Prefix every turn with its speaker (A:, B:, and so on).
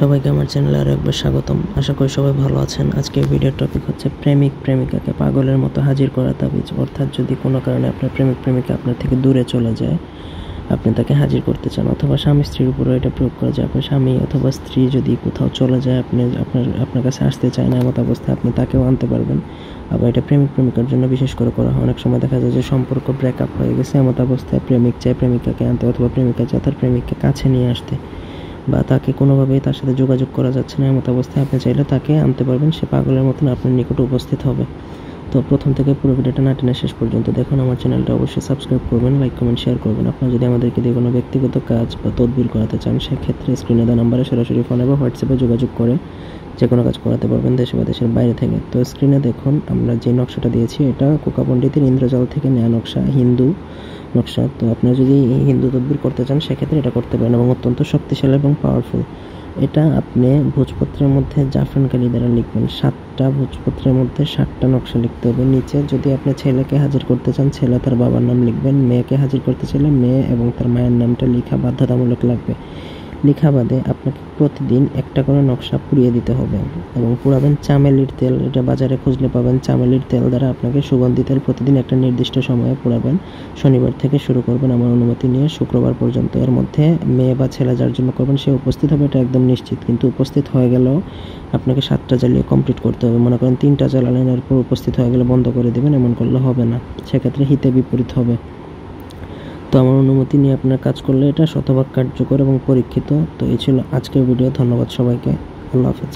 A: সবাইকে আমার চ্যানেলে আরও একবার স্বাগতম। আশা করি সবাই ভালো আছেন। আজকের ভিডিওর টপিক হচ্ছে প্রেমিক প্রেমিকাকে পাগলের মতো হাজির করা তাবিজ। অর্থাৎ যদি কোনো কারণে আপনার প্রেমিক প্রেমিকা আপনার থেকে দূরে চলে যায়, আপনি তাকে হাজির করতে চান, অথবা স্বামী স্ত্রীর উপরও এটা প্রয়োগ করা যায়। আপনার স্বামী অথবা স্ত্রী যদি কোথাও চলে যায়, আপনার কাছে আসতে চায় না, এমত অবস্থায় আপনি তাকেও আনতে পারবেন। আবার এটা প্রেমিক প্রেমিকার জন্য বিশেষ করে করা হয়। অনেক সময় দেখা যায় যে সম্পর্ক ব্রেকআপ হয়ে গেছে, এমত অবস্থায় প্রেমিক চায় প্রেমিকাকে আনতে, অথবা প্রেমিকা চায় তার প্রেমিককে কাছে নিয়ে আসতে, বা তাকে কোনোভাবেই তার সাথে যোগাযোগ করা যাচ্ছে না, এমত অবস্থায় আপনি চাইলে তাকে আনতে পারবেন। সে পাগলের মতন আপনার নিকটে উপস্থিত হবে। তো প্রথম থেকে পুরো ভিডিওটা না টেনে শেষ পর্যন্ত দেখুন। আমার চ্যানেলটা অবশ্যই সাবস্ক্রাইব করবেন, লাইক কমেন্ট শেয়ার করবেন। আপনারা যদি আমাদেরকে দিয়ে কোনো ব্যক্তিগত কাজ বা তদবির করাতে চান, সেক্ষেত্রে স্ক্রিনে দেওয়া নাম্বারে সরাসরি ফোনে বা হোয়াটসঅ্যাপে যোগাযোগ করে যে কোনো কাজ করাতে পারবেন, দেশে বা দেশের বাইরে থেকে। তো স্ক্রিনে দেখুন আমরা যে নকশাটা দিয়েছি, এটা কোকা পণ্ডিতের ইন্দ্রজাল থেকে নেওয়া নকশা, হিন্দু নকশা। তো আপনারা যদি হিন্দু তদবির করতে চান, সেক্ষেত্রে এটা করতে পারেন, এবং অত্যন্ত শক্তিশালী এবং পাওয়ারফুল। এটা আপনি ভোজপত্রের মধ্যে জাফরান কালি দ্বারা লিখবেন। 7টা ভোজপত্রের মধ্যে 7টা নকশা লিখতে হবে। নিচে যদি আপনি ছেলেকে হাজির করতে চান, ছেলে তার বাবার নাম লিখবেন। মেয়েকে হাজির করতে চাইলে মেয়ে এবং তার মায়ের নামটা লেখা বাধ্যতামূলক লাগবে। লেখা বাদে আপনাকে প্রতিদিন একটা করে নকশা পুড়িয়ে দিতে হবে, এবং পুড়াবেন চামেলির তেল। এটা বাজারে খুঁজলে পাবেন। চামেলির তেল দ্বারা আপনাকে সুগন্ধি তেল প্রতিদিন একটা নির্দিষ্ট সময়ে পোড়াবেন। শনিবার থেকে শুরু করবেন আমার অনুমতি নিয়ে শুক্রবার পর্যন্ত। এর মধ্যে মেয়ে বা ছেলে যার জন্য করবেন সে উপস্থিত হবে, এটা একদম নিশ্চিত। কিন্তু উপস্থিত হয়ে গেলেও আপনাকে 7টা জ্বালিয়ে কমপ্লিট করতে হবে। মনে করেন 3টা জ্বালালেন, এরপর উপস্থিত হয়ে গেলে বন্ধ করে দেবেন, এমন করলে হবে না, সেক্ষেত্রে হিতে বিপরীত হবে। তো আমার অনুমতি নিয়ে আপনার কাজ করলে এটা শতভাগ কার্যকর এবং পরীক্ষিত। তো এই ছিল আজকের ভিডিও। ধন্যবাদ সবাইকে। আল্লাহ হাফেজ।